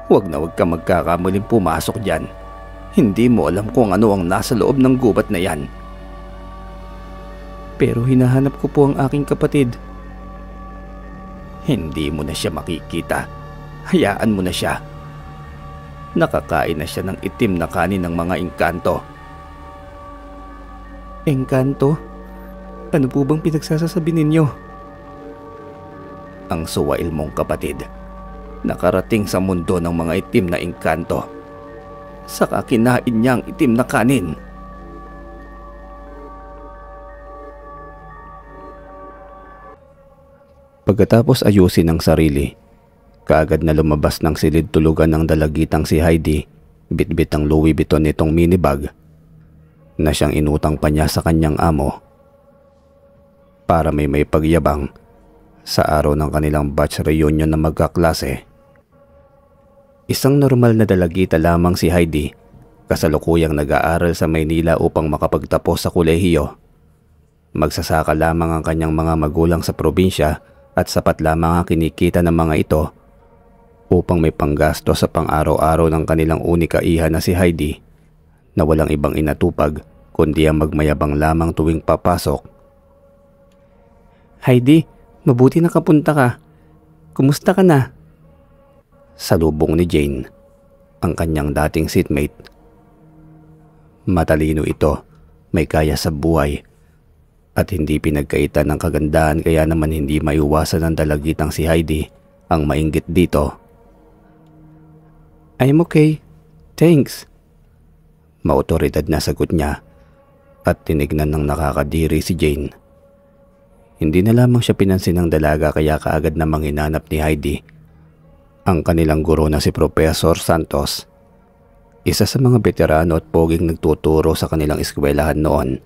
Huwag na huwag ka magkakamaling pumasok dyan. Hindi mo alam kung ano ang nasa loob ng gubat na yan. Pero hinahanap ko po ang aking kapatid. Hindi mo na siya makikita. Hayaan mo na siya. Nakakain na siya ng itim na kanin ng mga engkanto. Engkanto? Ano po bang pinagsasasabi ninyo? Ang suwail mong kapatid nakarating sa mundo ng mga itim na engkanto. Saka kinain niya ang itim na kanin. Pagkatapos ayusin ang sarili, kaagad na lumabas ng silid tulugan ng dalagitang si Heidi, bitbit ang Louis Vuitton nitong minibag na siyang inutang pa niya sa kanyang amo para may pagyabang sa araw ng kanilang batch reunion na magkaklase. Isang normal na dalagita lamang si Heidi, kasalukuyang nag-aaral sa Maynila upang makapagtapos sa kolehiyo. Magsasaka lamang ang kanyang mga magulang sa probinsya at sapat lamang ang kinikita ng mga ito upang may panggasto sa pang-araw-araw ng kanilang unika iha na si Heidi, na walang ibang inatupag kundi ang magmayabang lamang tuwing papasok. Heidi, mabuti nakapunta ka. Kumusta ka na? Salubong ni Jane, ang kanyang dating seatmate. Matalino ito, may kaya sa buhay, at hindi pinagkaitan ng kagandahan, kaya naman hindi maiwasan ng dalagitang si Heidi ang mainggit dito. I'm okay, thanks. Maotoridad na sagot niya at tinignan ng nakakadiri si Jane. Hindi na lamang siya pinansin ng dalaga, kaya kaagad namang hinanap ni Heidi ang kanilang guro na si Professor Santos, isa sa mga veterano at poging nagtuturo sa kanilang eskwelahan noon.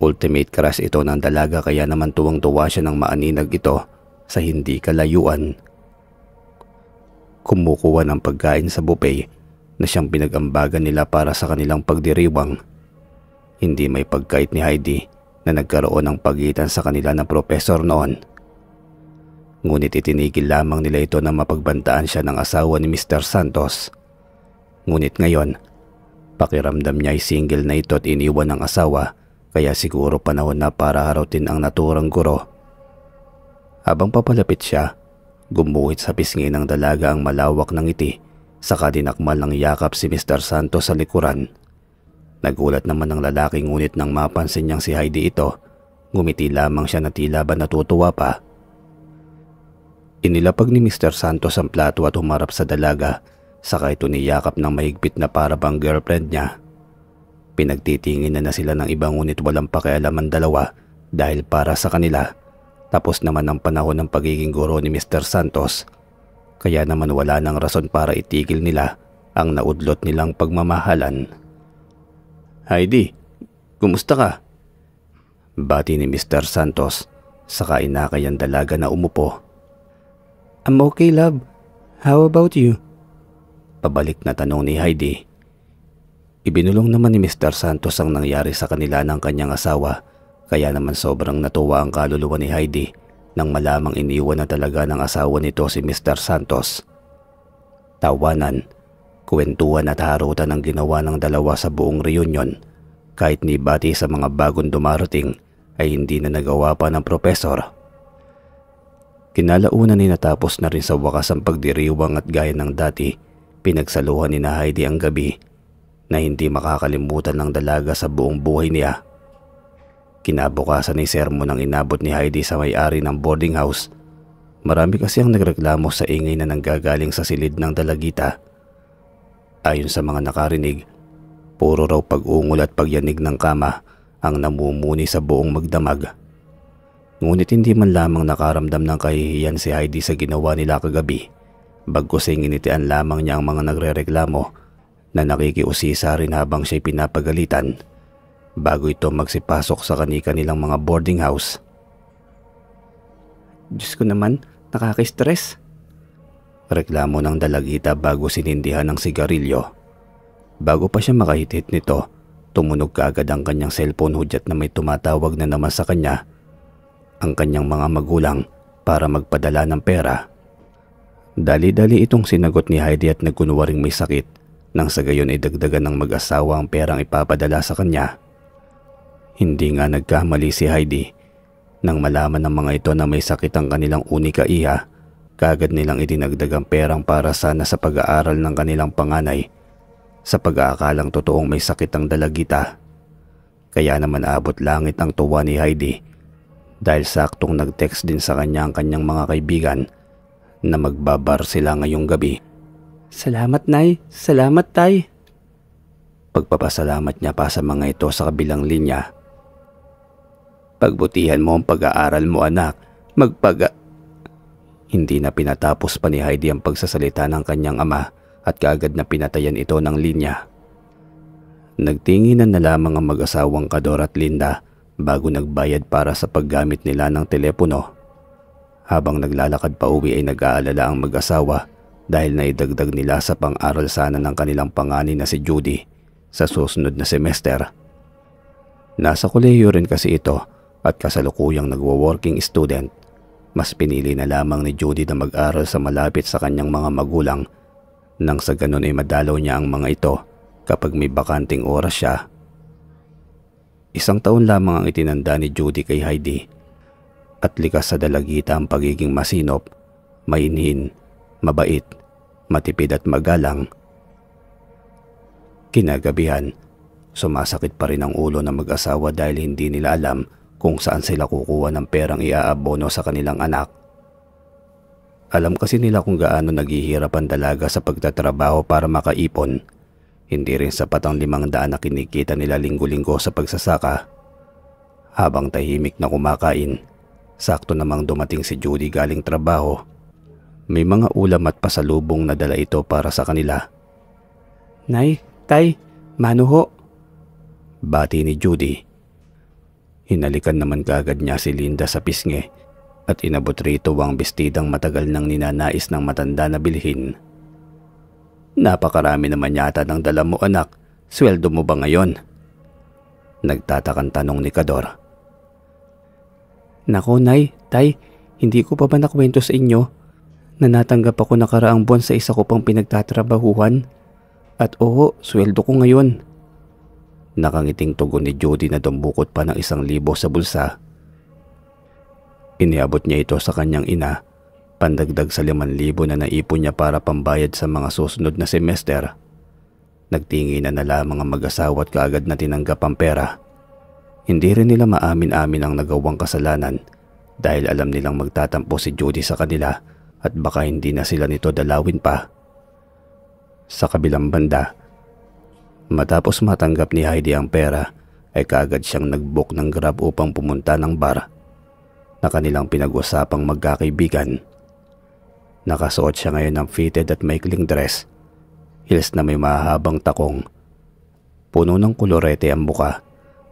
Ultimate crush ito ng dalaga, kaya naman tuwang-tuwa siya nang maaninag ito sa hindi kalayuan. Kumukuha ng pagkain sa buffet na siyang pinag-ambagan nila para sa kanilang pagdiriwang. Hindi may pagkait ni Heidi na nagkaroon ng pagitan sa kanila ng professor noon. Ngunit itinigil lamang nila ito na mapagbantaan siya ng asawa ni Mr. Santos. Ngunit ngayon, pakiramdam niya ay single na ito at iniwan ng asawa, kaya siguro panahon na para harutin ang naturang guro. Habang papalapit siya, gumuhit sa pisngi ng dalaga ang malawak ng ngiti, saka dinakmal ng yakap si Mr. Santos sa likuran. Nagulat naman ang lalaki, ngunit nang mapansin niyang si Heidi ito, ngumiti lamang siya na tila ba natutuwa pa. Inilapag ni Mr. Santos ang plato at humarap sa dalaga, saka ito niyakap ng mahigpit na para bang girlfriend niya. Pinagtitingin na sila ng iba, ngunit walang pakialam ang dalawa dahil para sa kanila, tapos naman ang panahon ng pagiging guro ni Mr. Santos, kaya naman wala nang rason para itigil nila ang naudlot nilang pagmamahalan. Heidi, kumusta ka? Bati ni Mr. Santos, saka inakay ang dalaga na umupo. I'm okay, love. How about you? Pabalik na tanong ni Heidi. Ibinulong naman ni Mr. Santos ang nangyari sa kanila ng kanyang asawa, kaya naman sobrang natuwa ang kaluluwa ni Heidi nang malamang iniwan na talaga ng asawa nito si Mr. Santos. Tawanan, kwentuhan at harutan ang ginawa ng dalawa sa buong reunion, kahit ni bati sa mga bagong dumarating ay hindi na nagawa pa ng profesor. Kinalaunan ni natapos na rin sa wakas ang pagdiriwang, at gaya ng dati, pinagsaluhan ni na Heidi ang gabi na hindi makakalimutan ng dalaga sa buong buhay niya. Kinabukasan ay sermon ang inabot ni Heidi sa may-ari ng boarding house. Marami kasi ang nagreklamo sa ingay na nanggagaling sa silid ng dalagita. Ayon sa mga nakarinig, puro raw pag-ungol at pagyanig ng kama ang namumuni sa buong magdamag. Ngunit hindi man lamang nakaramdam ng kahihiyan si Heidi sa ginawa nila kagabi, bagkus ay nginitian lamang niya ang mga nagrereklamo na nakikiusisa rin habang siya'y pinapagalitan bago ito magsipasok sa kani-kanilang mga boarding house. Diyos ko naman, nakaka-stress. Reklamo ng dalagita bago sinindihan ng sigarilyo. Bago pa siya makahitit nito, tumunog kaagad ang kanyang cellphone, hudyat na may tumatawag na naman sa kanya ang kanyang mga magulang para magpadala ng pera. Dali-dali itong sinagot ni Heidi at nagkunwaring may sakit nang sa gayon ay dagdagan ng mag-asawa ang perang ipapadala sa kanya. Hindi nga nagkamali si Heidi. Nang malaman ng mga ito na may sakit ang kanilang unika iha, kaagad nilang idinagdag ang perang para sana sa pag-aaral ng kanilang panganay sa pag-aakalang totoong may sakit ang dalagita. Kaya naman abot langit ang tuwa ni Heidi dahil saktong nag-text din sa kanya ang kanyang mga kaibigan na magbabar sila ngayong gabi. "Salamat, Nay. Salamat, Tay." Pagpapasalamat niya pa sa mga ito sa kabilang linya. "Pagbutihan mo ang pag-aaral mo, anak. Hindi na pinatapos pa ni Heidi ang pagsasalita ng kanyang ama at kaagad na pinatayan ito ng linya. Nagtinginan na lamang ang mag-asawang Kador at Linda bago nagbayad para sa paggamit nila ng telepono. Habang naglalakad pa uwi ay nag-aalala ang mag-asawa dahil naidagdag nila sa pang-aral sana ng kanilang panganay na si Judy sa susunod na semester. Nasa kolehiyo rin kasi ito at kasalukuyang nagwo-working student. Mas pinili na lamang ni Judy na mag-aral sa malapit sa kanyang mga magulang nang sa ganun ay madalaw niya ang mga ito kapag may bakanting oras siya. 1 taon lamang ang itinanda ni Judy kay Heidi at likas sa dalagita ang pagiging masinop, mainhin, mabait, matipid at magalang. Kinagabihan, sumasakit pa rin ang ulo ng mag-asawa dahil hindi nila alam kung saan sila kukuha ng perang iaabono sa kanilang anak. Alam kasi nila kung gaano naghihirap ang dalaga sa pagtatrabaho para makaipon. Hindi rin sapat ang 500 na kinikita nila linggo-linggo sa pagsasaka. Habang tahimik na kumakain, sakto namang dumating si Judy galing trabaho. May mga ulam at pasalubong na dala ito para sa kanila. "Nay, Tay, mano ho?" bati ni Judy. Hinalikan naman kaagad niya si Linda sa pisngi at inabot rito ang bestidang matagal nang ninanais ng matanda na bilhin. "Napakarami naman yata ng dala mo, anak. Sweldo mo ba ngayon?" Nagtatakang tanong ni Kador. "Nako, Nay, Tay, hindi ko pa ba nakwento sa inyo na natanggap ako nakaraang buwan sa isa ko pang pinagtatrabahuhan? At oo, sweldo ko ngayon." Nakangiting tugon ni Judy na dumbukot pa ng 1,000 sa bulsa. Iniabot niya ito sa kanyang ina, pandagdag sa 5,000 na naipon niya para pambayad sa mga susunod na semester. Nagtinginan na lamang ang mag-asawa at kaagad na tinanggap ang pera. Hindi rin nila maamin-amin ang nagawang kasalanan dahil alam nilang magtatampo si Judy sa kanila at baka hindi na sila nito dalawin pa. Sa kabilang banda, matapos matanggap ni Heidi ang pera ay kaagad siyang nag-book ng Grab upang pumunta ng bar na kanilang pinag-usapang magkakaibigan. Nakasuot siya ngayon ng fitted at maikling dress, heels na may mahabang takong, puno ng kolorete ang muka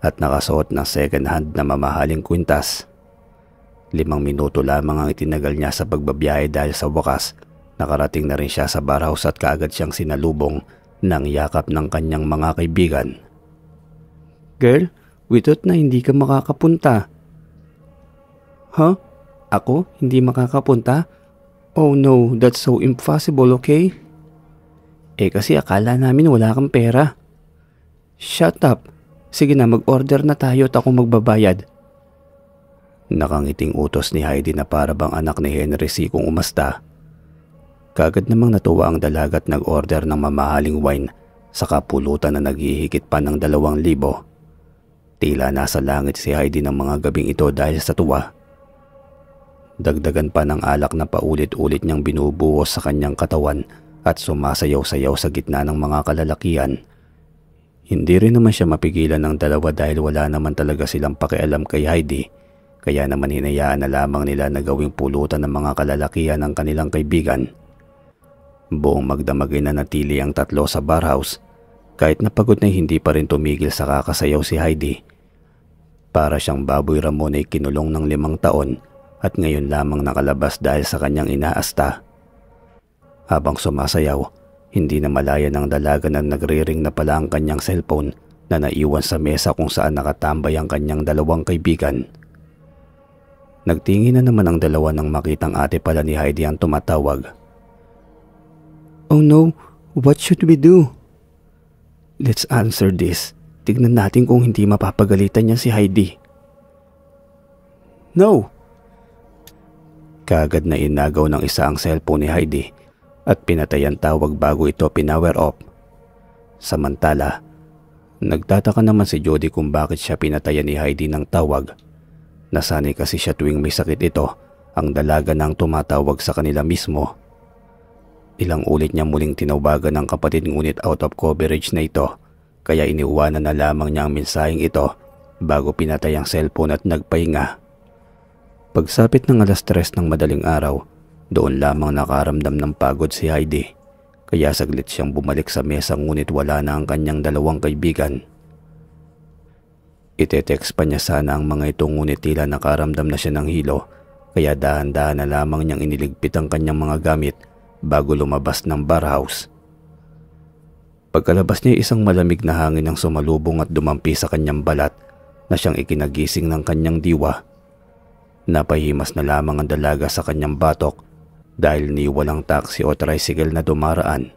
at nakasuot ng second hand na mamahaling kwintas. 5 minuto lamang ang itinagal niya sa pagbabiyahe dahil sa wakas nakarating na rin siya sa barhouse at kaagad siyang sinalubong ng yakap ng kanyang mga kaibigan. "Girl, we thought na hindi ka makakapunta." "Huh? Ako? Hindi makakapunta? Oh no, that's so impossible, okay?" Kasi akala namin wala kang pera." "Shut up. Sige na, mag-order na tayo at ako magbabayad." Nakangiting utos ni Heidi na para bang anak ni Henry C. kung umasta. Kaagad namang natuwa ang dalaga at nag-order ng mamahaling wine sa kapulutan na naghihigit pa ng 2,000. Tila nasa langit si Heidi ng mga gabing ito dahil sa tuwa. Dagdagan pa ng alak na paulit-ulit niyang binubuhos sa kanyang katawan at sumasayaw-sayaw sa gitna ng mga kalalakihan. Hindi rin naman siya mapigilan ng dalawa dahil wala naman talaga silang pakialam kay Heidi, kaya naman hinayaan na lamang nila na gawing pulutan ng mga kalalakihan ng kanilang kaibigan. Buong magdamagay na natili ang tatlo sa barhouse. Kahit napagod na hindi pa rin tumigil sa kakasayaw si Heidi. Para siyang baboy Ramon ay kinulong ng 5 taon at ngayon lamang nakalabas dahil sa kanyang inaasta. Habang sumasayaw, hindi na malaya ng dalaga na nagre-ring na pala ang kanyang cellphone na naiwan sa mesa kung saan nakatambay ang kanyang 2 kaibigan. Nagtingin na naman ang dalawa nang makitang ate pala ni Heidi ang tumatawag. Oh no, what should we do? Let's answer this. Tignan natin kung hindi mapapagalitan niya si Heidi. No! Kaagad na inagaw ng isa ang cellphone ni Heidi at pinatay ang tawag bago ito pinower off. Samantala, nagtataka naman si Jody kung bakit siya pinatayan ni Heidi ng tawag. Nasanay kasi siya tuwing may sakit ito, ang dalaga nang tumatawag sa kanila mismo. Ilang ulit niya muling tinawagan ng kapatid ngunit out of coverage na ito, kaya iniwanan na lamang niya ang mensaheng ito bago pinatay ang cellphone at nagpahinga. Pagsapit ng 3:00 ng madaling araw, doon lamang nakaramdam ng pagod si Heidi, kaya saglit siyang bumalik sa mesa ngunit wala na ang kanyang dalawang kaibigan. Ite-text pa niya sana ang mga ito ngunit tila nakaramdam na siya ng hilo, kaya dahan-dahan na lamang niyang iniligpit ang kanyang mga gamit bago lumabas ng bar house. Pagkalabas niya, isang malamig na hangin ang sumalubong at dumampi sa kanyang balat na siyang ikinagising ng kanyang diwa. Napahimas na lamang ang dalaga sa kanyang batok dahil ni walang taxi o tricycle na dumaraan.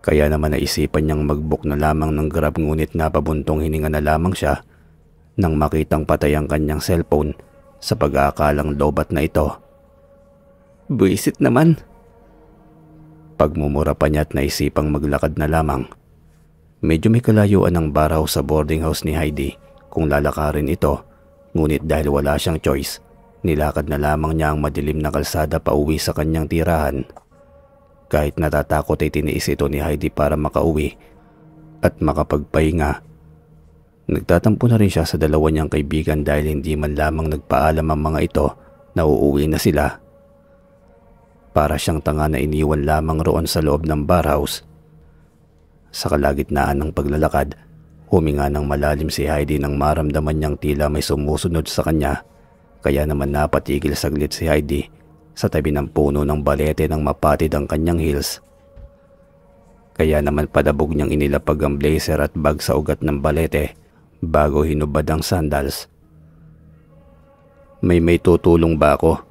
Kaya naman naisipan niyang mag-book na lamang ng Grab ngunit napabuntong hininga na lamang siya nang makitang patay ang kanyang cellphone sa pag-aakalang lobat na ito. Buisit naman! Pagmumura pa niya at naisipang maglakad na lamang. Medyo may kalayuan ang bar house sa boarding house ni Heidi kung lalakarin ito, ngunit dahil wala siyang choice, nilakad na lamang niya ang madilim na kalsada pauwi sa kanyang tirahan. Kahit natatakot ay tiniis ito ni Heidi para makauwi at makapagpahinga. Nagtatampo na rin siya sa dalawa niyang kaibigan dahil hindi man lamang nagpaalam ang mga ito na uuwi na sila. Para siyang tanga na iniwan lamang roon sa loob ng bar house. Sa kalagitnaan ng paglalakad, huminga ng malalim si Heidi nang maramdaman niyang tila may sumusunod sa kanya, kaya naman napatigil saglit si Heidi sa tabi ng puno ng balete nang mapatid ang kanyang heels. Kaya naman padabog niyang inilapag ang blazer at bag sa ugat ng balete bago hinubad ang sandals. May tutulong ba ako?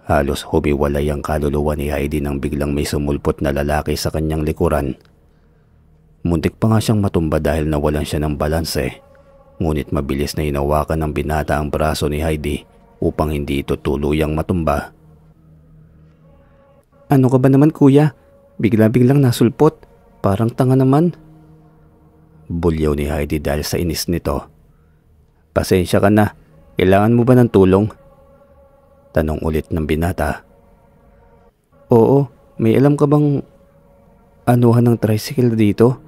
Halos humiwalay ang kaluluwa ni Heidi nang biglang may sumulpot na lalaki sa kanyang likuran. Muntik pa nga siyang matumba dahil nawalan siya ng balanse, ngunit mabilis na hinawakan ng binata ang braso ni Heidi upang hindi ito tuluyang matumba. Ano ka ba naman kuya? Bigla-biglang nasulpot. Parang tanga naman. Bulyaw ni Heidi dahil sa inis nito. Pasensya ka na. Kailangan mo ba ng tulong? Tanong ulit ng binata. Oo, may alam ka bang anuhan ng tricycle dito?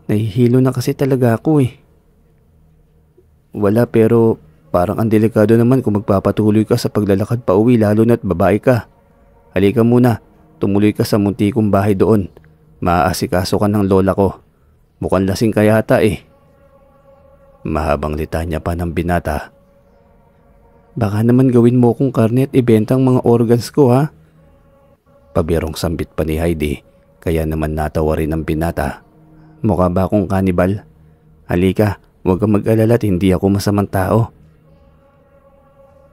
Nahihilo na kasi talaga ako eh. Wala, pero parang ang delikado naman kung magpapatuloy ka sa paglalakad pa uwi lalo na't babae ka. Halika muna, tumuloy ka sa munti kong bahay doon. Maaasikaso ka ng lola ko. Mukhang lasing ka yata eh. Mahabang litanya pa ng binata. Baka naman gawin mo kong karne at ibenta ang mga organs ko ha? Pabirong sambit pa ni Heidi, kaya naman natawa rin ang binata. Mukha ba akong kanibal? Halika, huwag kang mag-alala at hindi ako masamang tao.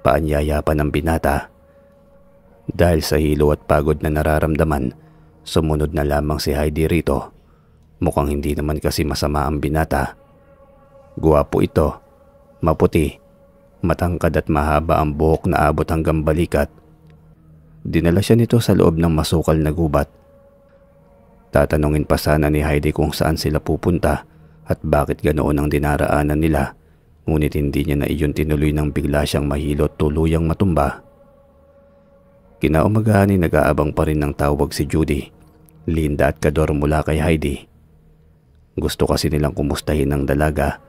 Paanyaya pa ng binata. Dahil sa hilo at pagod na nararamdaman, sumunod na lamang si Heidi rito. Mukhang hindi naman kasi masama ang binata. Guwapo ito, maputi, matangkad at mahaba ang buhok na abot hanggang balikat. Dinala siya nito sa loob ng masukal na gubat. Tatanungin pa sana ni Heidi kung saan sila pupunta at bakit ganoon ang dinaraanan nila, ngunit hindi niya na iyon tinuloy nang bigla siyang mahilo at tuluyang matumba. Kinaumagahan ay nag-aabang pa rin ng tawag si Judy, Linda at Kador mula kay Heidi. Gusto kasi nilang kumustahin ang dalaga.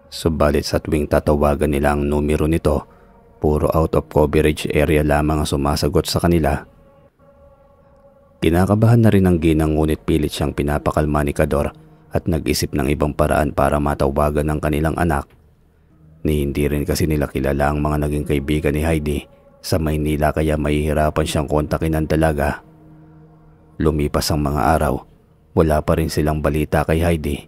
Subalit sa tuwing tatawagan nila ang numero nito, puro out of coverage area lamang ang sumasagot sa kanila. Kinakabahan na rin ang ginang ngunit pilit siyang pinapakalma ni Kador at nag-isip ng ibang paraan para matawagan ng kanilang anak. Ni hindi rin kasi nila kilala ang mga naging kaibigan ni Heidi sa Maynila kaya mahihirapan siyang kontakin ang dalaga. Lumipas ang mga araw, wala pa rin silang balita kay Heidi.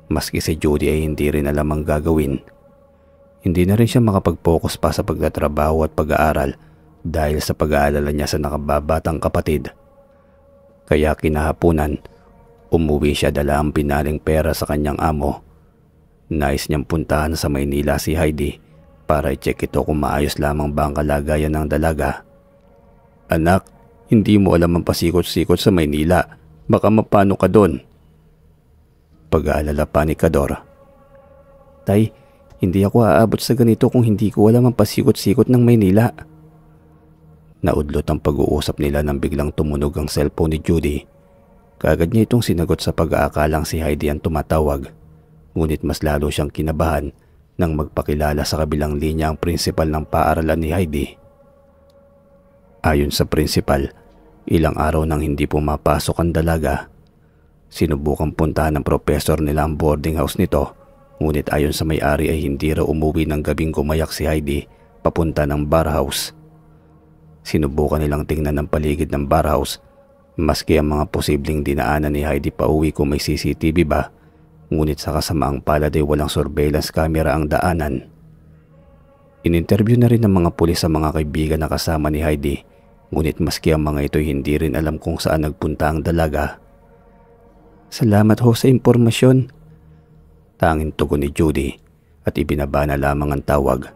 Maski si Judy ay hindi rin alam ang gagawin. Hindi na rin siya makapag-focus pa sa pagtatrabaho at pag-aaral dahil sa pag-aalala niya sa nakababatang kapatid. Kaya kinahapunan, umuwi siya dala ang pinaling pera sa kanyang amo. Nais niyang puntahan sa Maynila si Heidi para i-check ito kung maayos lamang ba ang kalagayan ng dalaga. "Anak, hindi mo alam ang pasikot-sikot sa Maynila. Baka mapano ka doon?" Pag-aalala pa ni Kador. "Tay, hindi ako aabot sa ganito kung hindi ko alam ang pasikot-sikot ng Maynila." Naudlot ang pag-uusap nila nang biglang tumunog ang cellphone ni Judy. Kaagad niya itong sinagot sa pag-aakalang si Heidi ang tumatawag. Ngunit mas lalo siyang kinabahan nang magpakilala sa kabilang linya ang prinsipal ng paaralan ni Heidi. Ayon sa prinsipal, ilang araw nang hindi pumapasok ang dalaga. Sinubukang puntahan ng professor nila ang boarding house nito, ngunit ayon sa may-ari ay hindi raw umuwi ng gabing gumayak si Heidi papunta ng bar house. Sinubukan nilang tingnan ng paligid ng bar house, maski ang mga posibleng dinaanan ni Heidi pauwi kung may CCTV ba, ngunit sa kasamaang palad ay walang surveillance camera ang daanan. In-interview na rin ng mga pulis ang mga kaibigan na kasama ni Heidi, ngunit maski ang mga ito hindi rin alam kung saan nagpunta ang dalaga. "Salamat ho sa impormasyon," tanging tugon ni Judy at ibinaba na lamang ang tawag.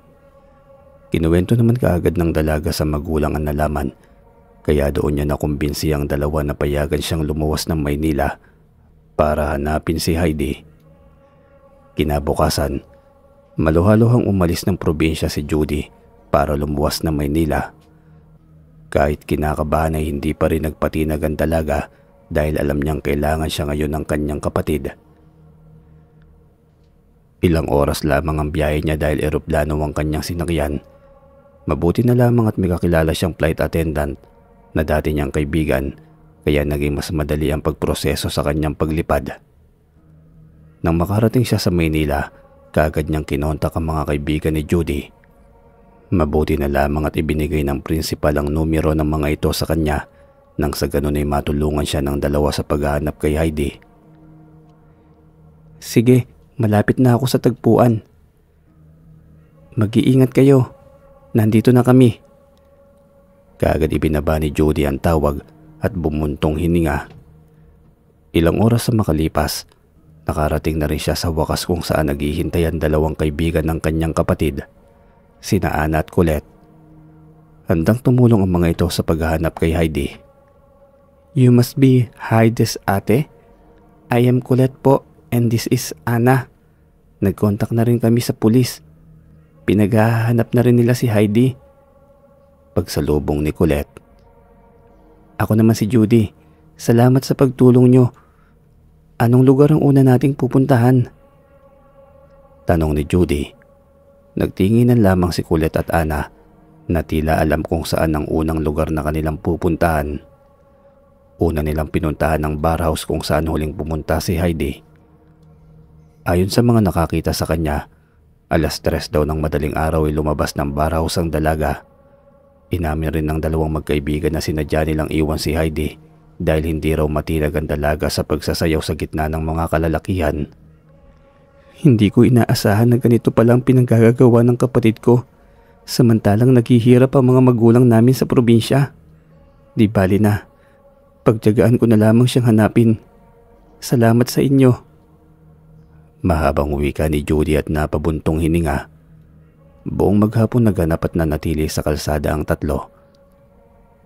Kinuwento naman kaagad ng dalaga sa magulang ang nalaman, kaya doon niya nakumbinsi ang dalawa na payagan siyang lumuwas ng Maynila para hanapin si Heidi. Kinabukasan, maluhaluhang umalis ng probinsya si Judy para lumuwas ng Maynila. Kahit kinakabahan ay hindi pa rin nagpatinag ang dalaga dahil alam niyang kailangan siya ngayon ng kanyang kapatid. Ilang oras lamang ang biyahe niya dahil eroplano ang kanyang sinakyan. Mabuti na lamang at may kakilala siyang flight attendant na dati niyang kaibigan, kaya naging mas madali ang pagproseso sa kanyang paglipad. Nang makarating siya sa Maynila, kaagad niyang kinontak ang mga kaibigan ni Judy. Mabuti na lamang at ibinigay ng prinsipal ang numero ng mga ito sa kanya nang sa ganun ay matulungan siya ng dalawa sa paghahanap kay Heidi. "Sige, malapit na ako sa tagpuan. Mag-iingat kayo. Nandito na kami." Kaagad ibinaba ni Judy ang tawag at bumuntong hininga. Ilang oras sa makalipas, nakarating na rin siya sa wakas kung saan naghihintay ang dalawang kaibigan ng kanyang kapatid, sina Ana at Colette. Handang tumulong ang mga ito sa paghahanap kay Heidi. "You must be Heidi's ate? I am Colette po and this is Ana. Nag-contact na rin kami sa pulis. Pinaghahanap na rin nila si Heidi." Pagsalubong ni Colette. "Ako naman si Judy. Salamat sa pagtulong nyo. Anong lugar ang una nating pupuntahan?" Tanong ni Judy. Nagtinginan lamang si Colette at Ana na tila alam kung saan ang unang lugar na kanilang pupuntahan. Una nilang pinuntahan ang bar house kung saan huling pumunta si Heidi. Ayon sa mga nakakita sa kanya, 3:00 daw ng madaling araw ay lumabas ng bar house ang dalaga. Inamin rin ng dalawang magkaibigan na sinadya nilang iwan si Heidi dahil hindi raw matinag ang dalaga sa pagsasayaw sa gitna ng mga kalalakihan. "Hindi ko inaasahan na ganito palang pinanggagawa ng kapatid ko, samantalang naghihirap ang mga magulang namin sa probinsya. Di bali na, pagtiyagaan ko na lamang siyang hanapin. Salamat sa inyo." Mahabang wika ni Judy at napabuntong hininga. Buong maghapon naganap at nanatili sa kalsada ang tatlo.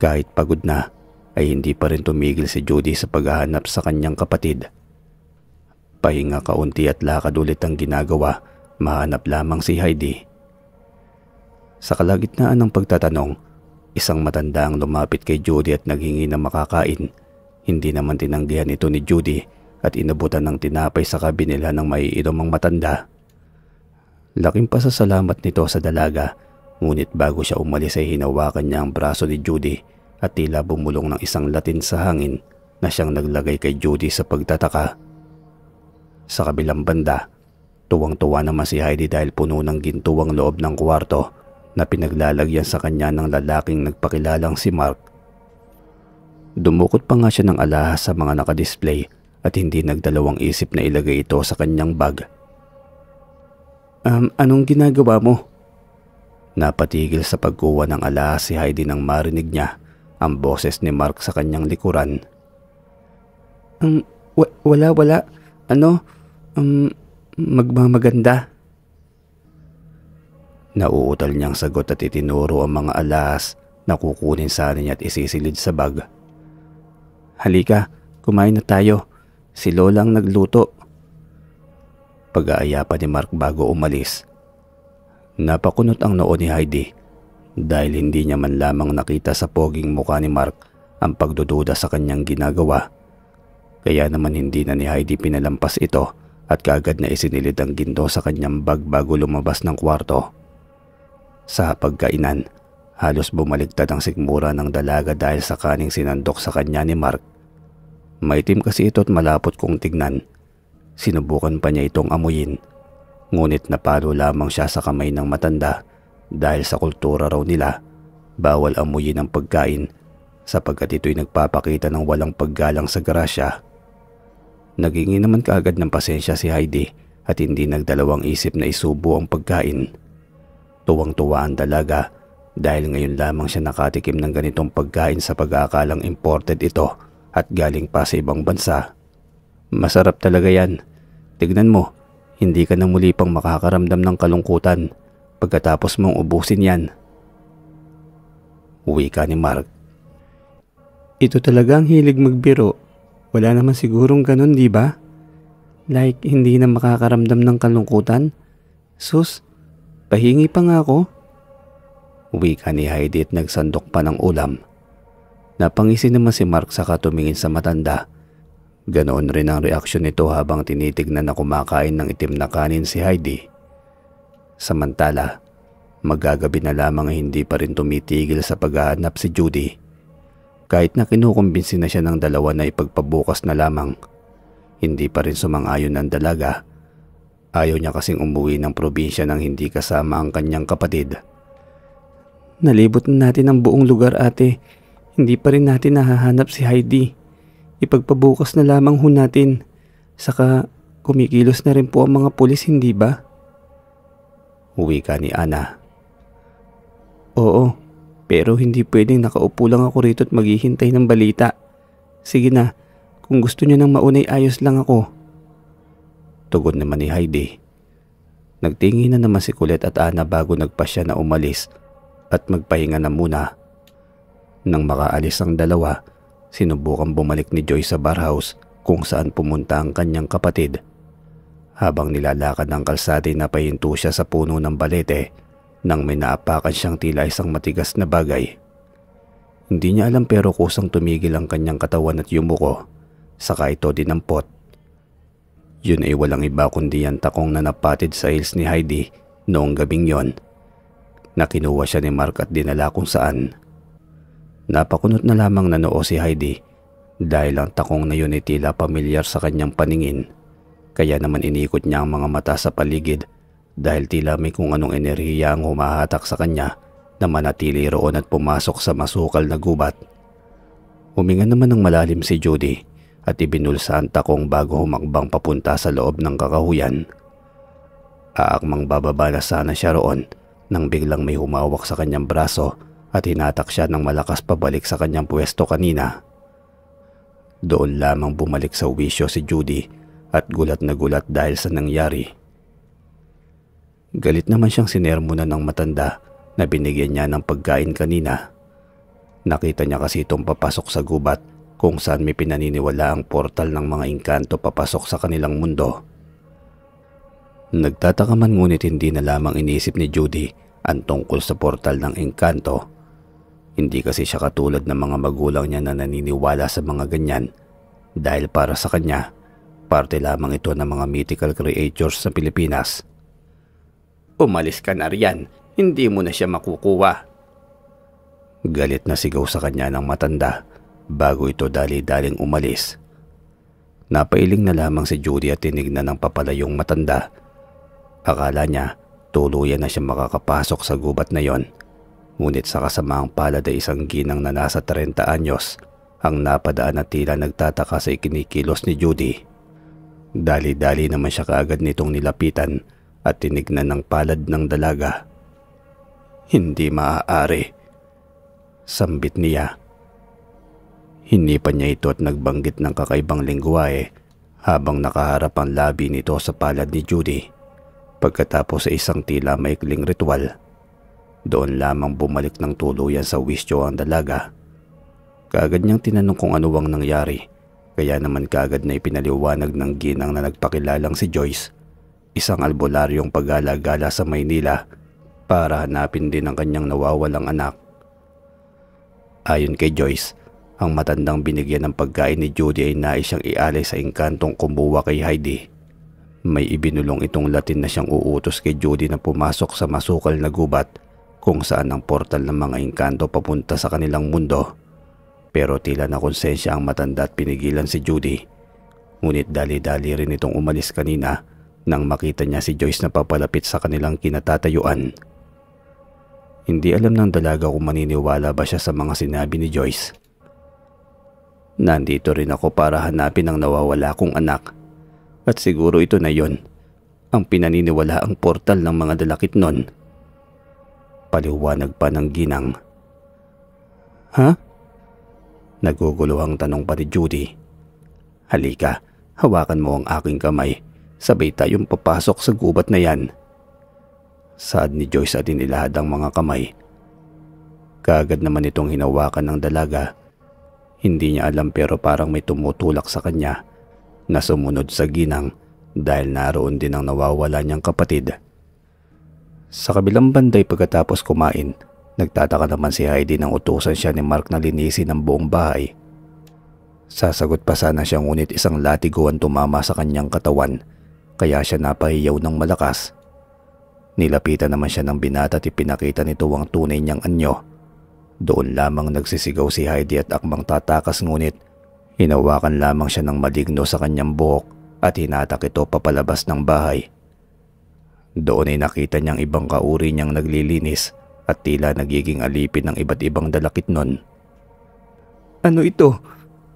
Kahit pagod na, ay hindi pa rin tumigil si Judy sa paghahanap sa kanyang kapatid. Pahinga kaunti at lakad ulit ang ginagawa, mahanap lamang si Heidi. Sa kalagitnaan ng pagtatanong, isang matanda ang lumapit kay Judy at naghingi ng makakain. Hindi naman tinanggihan ito ni Judy at inabutan ng tinapay sa kabinila ng maiinom ang matanda. Laking pasasalamat nito sa dalaga, ngunit bago siya umalis ay hinawakan niya ang braso ni Judy at tila bumulong ng isang latin sa hangin na siyang naglagay kay Judy sa pagtataka. Sa kabilang banda, tuwang-tuwa naman si Heidi dahil puno ng ginto ang loob ng kwarto na pinaglalagyan sa kanya ng lalaking nagpakilalang si Mark. Dumukot pa nga siya ng alahas sa mga nakadisplay at hindi nagdalawang isip na ilagay ito sa kanyang bag. Anong ginagawa mo?" Napatigil sa pagkuha ng alahas si Heidi nang marinig niya ang boses ni Mark sa kanyang likuran. Um, wala. Ano? Um, magmamaganda. Nauutal niyang sagot at itinuro ang mga alas na kukunin sana niya at isisilid sa bag. Halika, kumain na tayo. Si Lola ang nagluto. Pag-aaya pa ni Mark bago umalis. Napakunot ang noo ni Heidi dahil hindi niya man lamang nakita sa poging mukha ni Mark ang pagdududa sa kanyang ginagawa. Kaya naman hindi na ni Heidi pinalampas ito at kaagad na isinilid ang ginto sa kanyang bag bago lumabas ng kwarto. Sa pagkainan, halos bumaligtad ang sikmura ng dalaga dahil sa kaning sinandok sa kanya ni Mark. Maitim kasi ito at malapot kung tignan. Sinubukan pa niya itong amuyin, ngunit napalo lamang siya sa kamay ng matanda dahil sa kultura raw nila, bawal amuyin ang pagkain sapagkat ito'y nagpapakita ng walang paggalang sa grasya. Naghingi naman kaagad ng pasensya si Heidi at hindi nagdalawang isip na isubo ang pagkain. Tuwang-tuwa ang dalaga dahil ngayon lamang siya nakatikim ng ganitong pagkain sa pag-aakalang imported ito at galing pa sa ibang bansa. Masarap talaga yan. Tignan mo, hindi ka na muli pang makakaramdam ng kalungkutan pagkatapos mong ubusin yan. Wika ni Mark. Ito talaga ang hilig magbiro. Wala naman sigurong ganun, di ba? Like hindi na makakaramdam ng kalungkutan? Sus, pahingi pa nga ako. Wika ni Heidi at nagsandok pa ng ulam. Napangisi naman si Mark saka tumingin sa matanda. Ganoon rin ang reaksyon nito habang tinitignan na kumakain ng itim na kanin si Heidi. Samantala, magagabi na lamang hindi pa rin tumitigil sa paghahanap si Judy. Kahit na kinukumbinsi na siya ng dalawa na ipagpabukas na lamang, hindi pa rin sumang-ayon ang dalaga. Ayaw niya kasing umuwi ng probinsya nang hindi kasama ang kanyang kapatid. Nalibot na natin ang buong lugar, ate. Hindi pa rin natin nahahanap si Heidi. Ipagpabukas na lamang ho natin. Saka kumikilos na rin po ang mga pulis, hindi ba? Wika ni Ana. Oo, pero hindi pwedeng nakaupo lang ako rito at maghihintay ng balita. Sige na, kung gusto niyo nang maunay ayos lang ako. Tugon naman ni Heidi. Nagtingin na naman si Colette at Ana bago nagpasya na umalis at magpahinga na muna. Nang makaalis ang dalawa, sinubukang bumalik ni Joy sa barhouse kung saan pumunta ang kanyang kapatid. Habang nilalakad ng kalsada napahinto siya sa puno ng balete nang may naapakan siyang tila isang matigas na bagay. Hindi niya alam pero kusang tumigil ang kanyang katawan at yumuko, saka ito dinampot. Yun ay walang iba kundi ang takong na napatid sa heels ni Heidi noong gabing yon. Nakinuha siya ni Mark at dinala kung saan. Napakunot na lamang na noo si Heidi dahil ang takong na yun ay tila pamilyar sa kanyang paningin. Kaya naman inikot niya ang mga mata sa paligid dahil tila may kung anong enerhiya ang humahatak sa kanya na manatili roon at pumasok sa masukal na gubat. Huminga naman ng malalim si Judy at ibinulsa ang takong bago humakbang papunta sa loob ng kakahuyan. Aakmang bababa na sana siya roon nang biglang may humawak sa kanyang braso at hinatak siya ng malakas pabalik sa kanyang pwesto kanina. Doon lamang bumalik sa wisyo si Judy at gulat na gulat dahil sa nangyari. Galit naman siyang sinermonan ng matanda na binigyan niya ng pagkain kanina. Nakita niya kasi itong papasok sa gubat kung saan may pinaniniwala ang portal ng mga engkanto papasok sa kanilang mundo. Nagtataka man ngunit hindi na lamang inisip ni Judy ang tungkol sa portal ng engkanto. Hindi kasi siya katulad ng mga magulang niya na naniniwala sa mga ganyan dahil para sa kanya, parte lamang ito ng mga mythical creatures sa Pilipinas. Umalis ka na riyan, hindi mo na siya makukuha. Galit na sigaw sa kanya ng matanda bago ito dali-daling umalis. Napailing na lamang si Judy at tinignan ng papalayong matanda. Akala niya tuluyan na siya makakapasok sa gubat na yon. Ngunit sa kasamaang palad ay isang ginang na nasa 30 anyos ang napadaan at tila nagtataka sa ikinikilos ni Judy. Dali-dali naman siya kaagad nitong nilapitan at tinignan ng palad ng dalaga. Hindi maaari. Sambit niya. Hinipan niya ito at nagbanggit ng kakaibang lengguwahe habang nakaharap ang labi nito sa palad ni Judy. Pagkatapos sa isang tila maikling ritual, doon lamang bumalik ng tuluyan sa wisyo ang dalaga. Kaagad niyang tinanong kung ano ang nangyari, kaya naman kaagad na ipinaliwanag ng ginang na nagpakilalang si Joyce, isang albularyong pag-alagala sa Maynila para hanapin din ang kanyang nawawalang anak. Ayon kay Joyce, ang matandang binigyan ng pagkain ni Judy ay nais siyang ialay sa engkantong kumuha kay Heidi. May ibinulong itong Latin na siyang uutos kay Judy na pumasok sa masukal na gubat kung saan ang portal ng mga engkanto papunta sa kanilang mundo. Pero tila na konsensya ang matanda at pinigilan si Judy. Ngunit dali-dali rin itong umalis kanina nang makita niya si Joyce na papalapit sa kanilang kinatatayuan. Hindi alam ng dalaga kung maniniwala ba siya sa mga sinabi ni Joyce. Nandito rin ako para hanapin ang nawawala kong anak. At siguro ito na yon, ang pinaniniwala ang portal ng mga dalakit nun. Paliwanag pa ng ginang. Ha? Nagugulo ang tanong pa ni Judy. Halika, hawakan mo ang aking kamay. Sabay tayong papasok sa gubat na yan. Saad ni Joyce at inilahad ang mga kamay. Kaagad naman itong hinawakan ng dalaga. Hindi niya alam pero parang may tumutulak sa kanya na sumunod sa ginang dahil naroon din ang nawawala niyang kapatid. Sa kabilang banday pagkatapos kumain, nagtataka naman si Heidi nang utusan siya ni Mark na linisin ang buong bahay. Sasagot pa sana siya ngunit isang latigo ang tumama sa kanyang katawan kaya siya napahiyaw ng malakas. Nilapitan naman siya ng binata at ipinakita nito ang tunay niyang anyo. Doon lamang nagsisigaw si Heidi at akmang tatakas ngunit hinawakan lamang siya ng maligno sa kanyang buhok at hinatak ito papalabas ng bahay. Doon ay nakita niyang ibang kauri niyang naglilinis at tila nagiging alipin ng iba't ibang dalakit nun. Ano ito?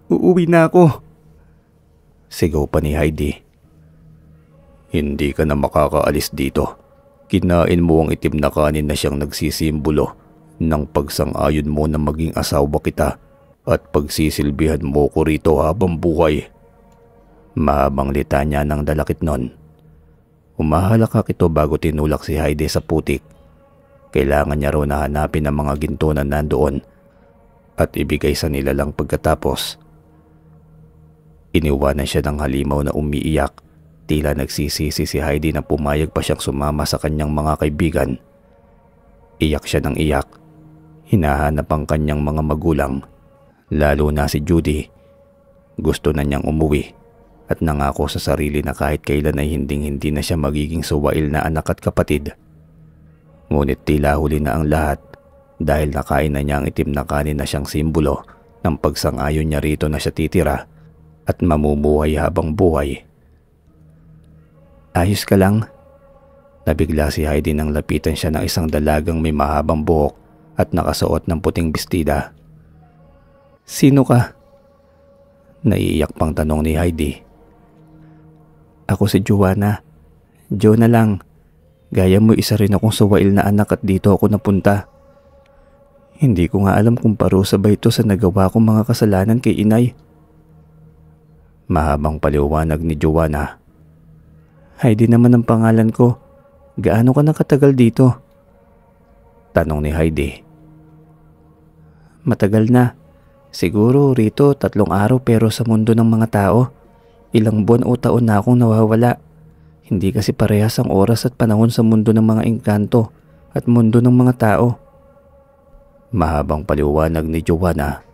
Uuwi na ako. Sigaw pa ni Heidi. Hindi ka na makakaalis dito. Kinain mo ang itim na kanin na siyang nagsisimbolo ng pagsang-ayon mo na maging asawa kita at pagsisilbihan mo ko rito habang buhay. Mahabang litanya ng dalakit nun. Umahalakak ito bago tinulak si Heidi sa putik. Kailangan niya raw na hanapin ang mga ginto na nandoon at ibigay sa nilalang pagkatapos. Iniwanan siya ng halimaw na umiiyak. Tila nagsisisi si Heidi na pumayag pa siyang sumama sa kanyang mga kaibigan. Iyak siya ng iyak. Hinahanap ang kanyang mga magulang, lalo na si Judy. Gusto na niyang umuwi at nangako sa sarili na kahit kailan ay hinding-hindi na siya magiging suwail na anak at kapatid. Ngunit tila huli na ang lahat dahil nakain na niya ang itim na kanin na siyang simbolo ng pagsang-ayon niya rito na siya titira at mamumuhay habang buhay. Ayos ka lang? Nabigla si Heidi nang lapitan siya ng isang dalagang may mahabang buhok at nakasuot ng puting bestida. Sino ka? Naiiyak pang tanong ni Heidi. Ako si Joanna. Jo na lang. Gaya mo isa rin akong suwail na anak at dito ako napunta. Hindi ko nga alam kung parusa ba ito sa nagawa kong mga kasalanan kay inay. Mahabang paliwanag ni Joanna. Heidi naman ang pangalan ko. Gaano ka nakatagal dito? Tanong ni Heidi. Matagal na. Siguro rito 3 araw pero sa mundo ng mga tao, ilang buwan o taon na akong nawawala. Hindi kasi parehas ang oras at panahon sa mundo ng mga engkanto at mundo ng mga tao. Mahabang paliwanag ni Joanna.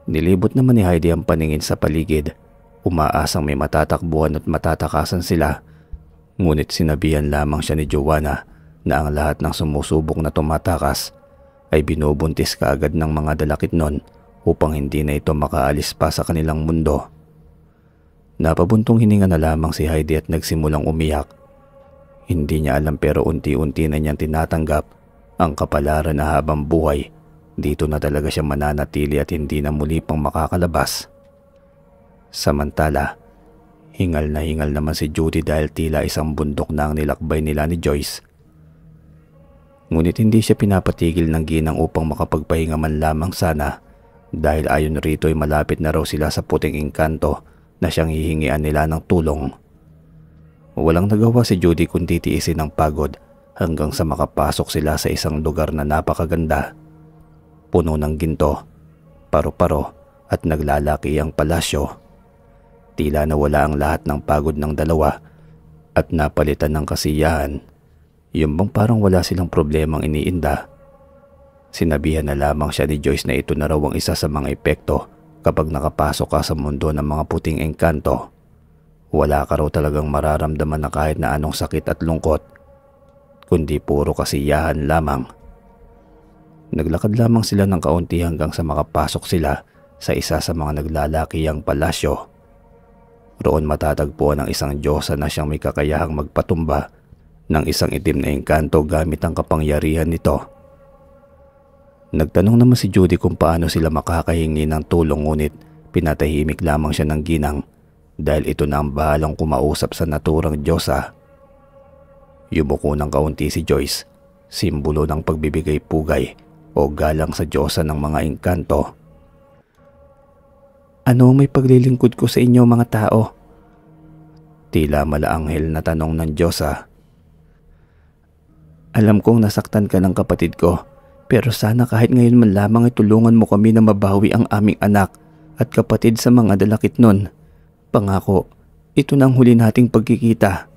Nilibot naman ni Heidi ang paningin sa paligid. Umaasang may matatakbuhan at matatakasan sila. Ngunit sinabihan lamang siya ni Joanna na ang lahat ng sumusubok na tumatakas ay binubuntis kaagad ng mga dalakit nun upang hindi na ito makaalis pa sa kanilang mundo. Napabuntong hininga na lamang si Heidi at nagsimulang umiyak. Hindi niya alam pero unti-unti na niyang tinatanggap ang kapalaran na habang buhay. Dito na talaga siya mananatili at hindi na muli pang makakalabas. Samantala, hingal na hingal naman si Judy dahil tila isang bundok na ang nilakbay nila ni Joyce. Ngunit hindi siya pinapatigil ng ginang upang makapagpahinga man lamang sana dahil ayon rito ay malapit na raw sila sa puting engkanto na siyang hihingian nila ng tulong. Walang nagawa si Judy kundi tiisin ang pagod hanggang sa makapasok sila sa isang lugar na napakaganda. Puno ng ginto, paro-paro at naglalaki ang palasyo. Tila nawala ang lahat ng pagod ng dalawa at napalitan ng kasiyahan. Yung bang parang wala silang problemang iniinda. Sinabihan na lamang siya ni Joyce na ito na raw ang isa sa mga epekto kapag nakapasok ka sa mundo ng mga puting engkanto. Wala ka raw talagang mararamdaman na kahit na anong sakit at lungkot, kundi puro kasiyahan lamang. Naglakad lamang sila ng kaunti hanggang sa makapasok sila sa isa sa mga naglalakihang palasyo. Roon matatagpuan ang isang diyosa na siyang may kakayahang magpatumba ng isang itim na engkanto gamit ang kapangyarihan nito. Nagtanong naman si Judy kung paano sila makakahingi ng tulong, ngunit pinatahimik lamang siya ng ginang dahil ito na ang bahalang kumausap sa naturang diyosa. Yumuko ng kaunti si Joyce, simbolo ng pagbibigay pugay o galang sa diyosa ng mga engkanto. Ano may paglilingkod ko sa inyo mga tao? Tila malaanghel na tanong ng diyosa. Alam kong nasaktan ka ng kapatid ko, pero sana kahit ngayon man lamang ay tulungan mo kami na mabawi ang aming anak at kapatid sa mga dalakit nun. Pangako, ito na ang huli nating pagkikita.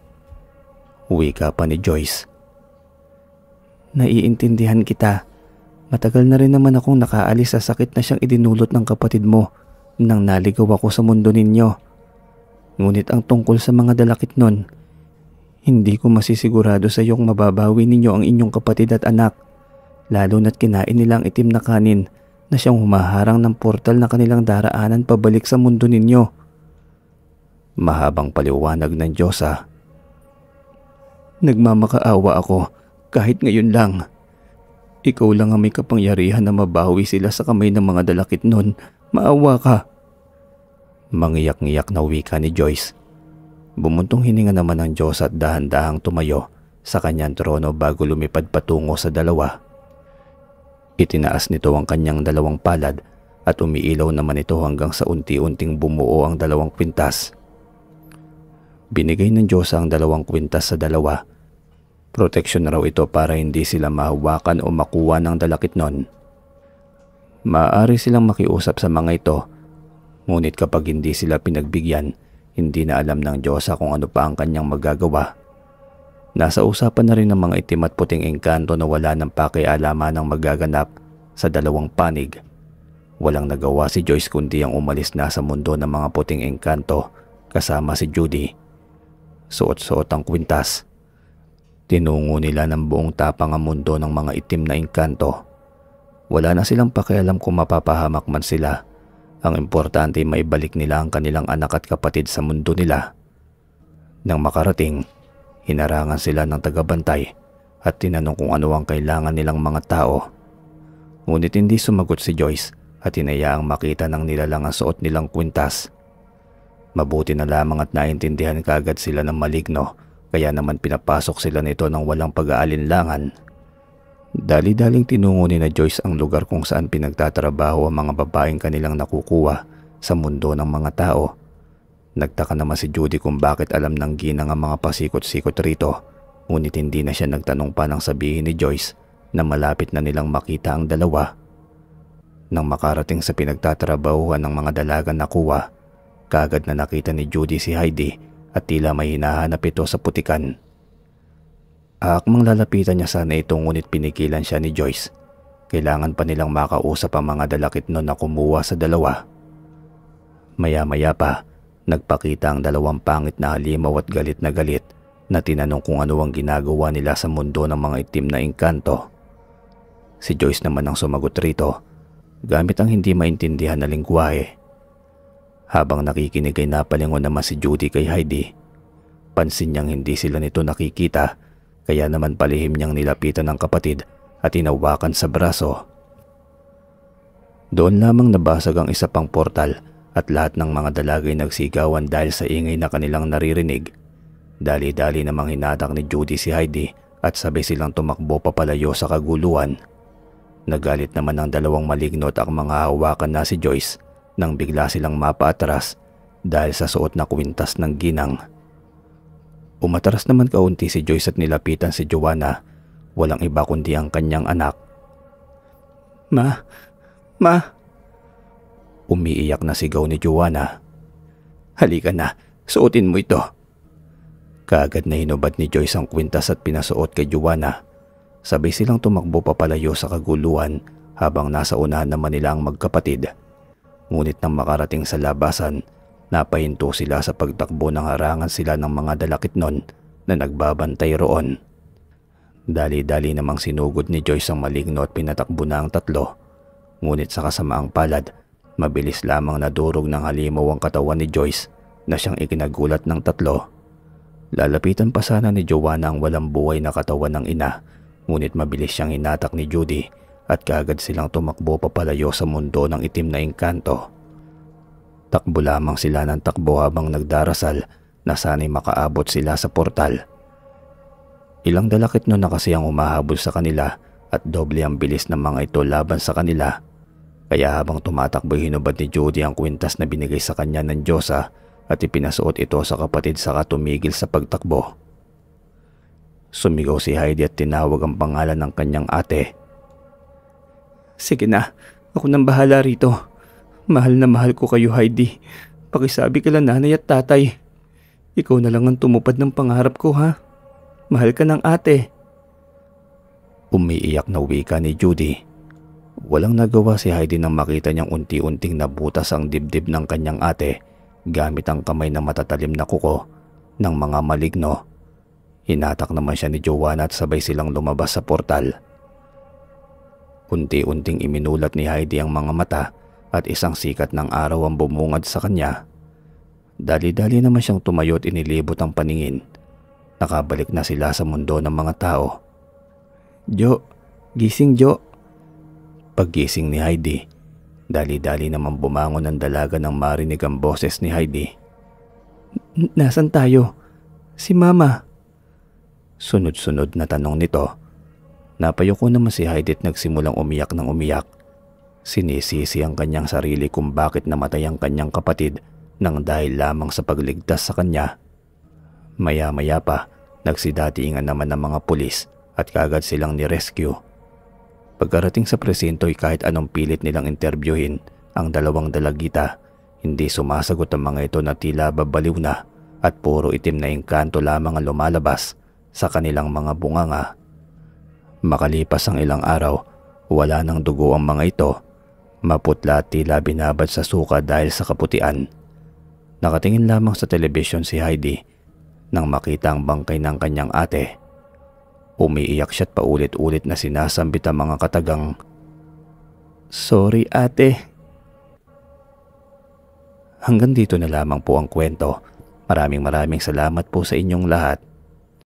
Wika pa ni Joyce. Naiintindihan kita. Matagal na rin naman akong nakaalis sa sakit na siyang idinulot ng kapatid mo nang naligaw ako sa mundo ninyo. Ngunit ang tungkol sa mga dalakit nun, hindi ko masisigurado sa iyong mababawi ninyo ang inyong kapatid at anak, lalo na't kinain nilang itim na kanin na siyang humaharang ng portal na kanilang daraanan pabalik sa mundo ninyo. Mahabang paliwanag ng diyosa. Nagmamakaawa ako kahit ngayon lang. Ikaw lang ang may kapangyarihan na mabawi sila sa kamay ng mga dalakit nun. Maawa ka. Mangiyak-ngiyak na wika ni Joyce. Bumuntong hininga naman ang diyosa at dahan-dahang tumayo sa kanyang trono bago lumipad patungo sa dalawa. Itinaas nito ang kanyang dalawang palad at umiilaw naman ito hanggang sa unti-unting bumuo ang dalawang kwintas. Binigay ng diyosa ang dalawang kwintas sa dalawa. Proteksyon raw ito para hindi sila mahawakan o makuha ng dalakit nun. Maaari silang makiusap sa mga ito, ngunit kapag hindi sila pinagbigyan, hindi na alam ng diyosa kung ano pa ang kanyang magagawa. Nasa usapan na rin ng mga itim at puting engkanto na wala ng pakialaman ng magaganap sa dalawang panig. Walang nagawa si Joyce kundi ang umalis na sa mundo ng mga puting engkanto kasama si Judy. Suot-suot ang kwintas. Tinungo nila ng buong tapang ang mundo ng mga itim na engkanto. Wala na silang pakialam kung mapapahamak man sila. Ang importante ay maibalik nila ang kanilang anak at kapatid sa mundo nila. Nang makarating, hinarangan sila ng tagabantay at tinanong kung ano ang kailangan nilang mga tao. Ngunit hindi sumagot si Joyce at hinayaang makita ng nilalang ang suot nilang kwintas. Mabuti na lamang at naintindihan kaagad sila ng maligno, kaya naman pinapasok sila nito ng walang pag-aalinlangan. Dali-daling tinungo ni na Joyce ang lugar kung saan pinagtatrabaho ang mga babaeng kanilang nakukuha sa mundo ng mga tao. Nagtaka naman si Judy kung bakit alam ng ginang ang mga pasikot-sikot rito, ngunit hindi na siya nagtanong pa nang sabihin ni Joyce na malapit na nilang makita ang dalawa. Nang makarating sa pinagtatrabahuhan ng mga dalagang nakuha, kaagad na nakita ni Judy si Heidi at tila may hinahanap ito sa putikan. Akmang lalapitan niya sana ito ngunit pinigilan siya ni Joyce. Kailangan pa nilang makausap ang mga dalakit nun na kumuha sa dalawa. Maya-maya pa, nagpakita ang dalawang pangit na halimaw at galit na tinanong kung ano ang ginagawa nila sa mundo ng mga itim na engkanto. Si Joyce naman ang sumagot rito, gamit ang hindi maintindihan na lingwahe. Habang nakikinig ay napalingon naman si Judy kay Heidi. Pansin niyang hindi sila nito nakikita, kaya naman palihim niyang nilapitan ng kapatid at hinawakan sa braso. Doon lamang nabasag ang isa pang portal at lahat ng mga dalagay nagsigawan dahil sa ingay na kanilang naririnig. Dali-dali namang hinatak ni Judy si Heidi at sabay silang tumakbo papalayo sa kaguluhan. Nagalit naman ang dalawang maligno at ang mga hawakan na si Joyce nang bigla silang mapaatras dahil sa suot na kwintas ng ginang. Umatras naman kaunti si Joyce at nilapitan si Joanna, walang iba kundi ang kanyang anak. Ma! Ma! Umiiyak na sigaw ni Joanna. Halika na, suotin mo ito. Kaagad na hinubad ni Joyce ang kwintas at pinasuot kay Joanna. Sabay silang tumakbo papalayo sa kaguluhan habang nasa unahan naman nila ang magkapatid. Ngunit nang makarating sa labasan, napahinto sila sa pagtakbo nang harangan sila ng mga dalakitnon na nagbabantay roon. Dali-dali namang sinugod ni Joyce ang maligno at pinatakbo na ang tatlo. Ngunit sa kasamaang palad, mabilis lamang nadurog ng halimaw ang katawan ni Joyce na siyang ikinagulat ng tatlo. Lalapitan pa sana ni Joanna ang walang buhay na katawan ng ina, ngunit mabilis siyang hinatak ni Judy at kaagad silang tumakbo papalayo sa mundo ng itim na engkanto. Takbo lamang sila ng takbo habang nagdarasal na sana'y makaabot sila sa portal. Ilang dalakitnon na kasi ang humahabol sa kanila at doble ang bilis ng mga ito laban sa kanila. Kaya habang tumatakbo hinubad ni Judy ang kwintas na binigay sa kanya ng Diyosa at ipinasuot ito sa kapatid saka tumigil sa pagtakbo. Sumigaw si Heidi at tinawag ang pangalan ng kanyang ate. Sige na, ako nang bahala rito. Mahal na mahal ko kayo, Heidi. Pakisabi kila nanay at tatay. Ikaw na lang ang tumupad ng pangarap ko, ha? Mahal ka ng ate. Umiiyak na wika ni Judy. Walang nagawa si Heidi nang makita niyang unti-unting nabutas ang dibdib ng kanyang ate gamit ang kamay na matatalim na kuko ng mga maligno. Hinatak naman siya ni Joanna at sabay silang lumabas sa portal. Unti-unting iminulat ni Heidi ang mga mata at isang sikat ng araw ang bumungad sa kanya. Dali-dali naman siyang tumayo at inilibot ang paningin. Nakabalik na sila sa mundo ng mga tao. Jo, gising Jo. Paggising ni Heidi, dali-dali naman bumangon ang dalaga nang marinig ang boses ni Heidi. Nasaan tayo? Si Mama. Sunod-sunod na tanong nito. Napayuko naman si Heidi at nagsimulang umiyak ng umiyak. Sinisisi ang kanyang sarili kung bakit namatay ang kanyang kapatid nang dahil lamang sa pagligtas sa kanya. Maya-maya pa, nagsidatingan naman ng mga pulis at kaagad silang ni-rescue. Pagkarating sa presinto'y kahit anong pilit nilang interbyuhin ang dalawang dalagita, hindi sumasagot ang mga ito na tila babaliw na at puro itim na engkanto lamang ang lumalabas sa kanilang mga bunganga. Makalipas ang ilang araw, wala nang dugo ang mga ito. Maputla at tila binabad sa suka dahil sa kaputian. Nakatingin lamang sa telebisyon si Heidi nang makita ang bangkay ng kanyang ate. Umiiyak siya at paulit-ulit na sinasambit ang mga katagang, "Sorry ate." Hanggang dito na lamang po ang kwento. Maraming salamat po sa inyong lahat.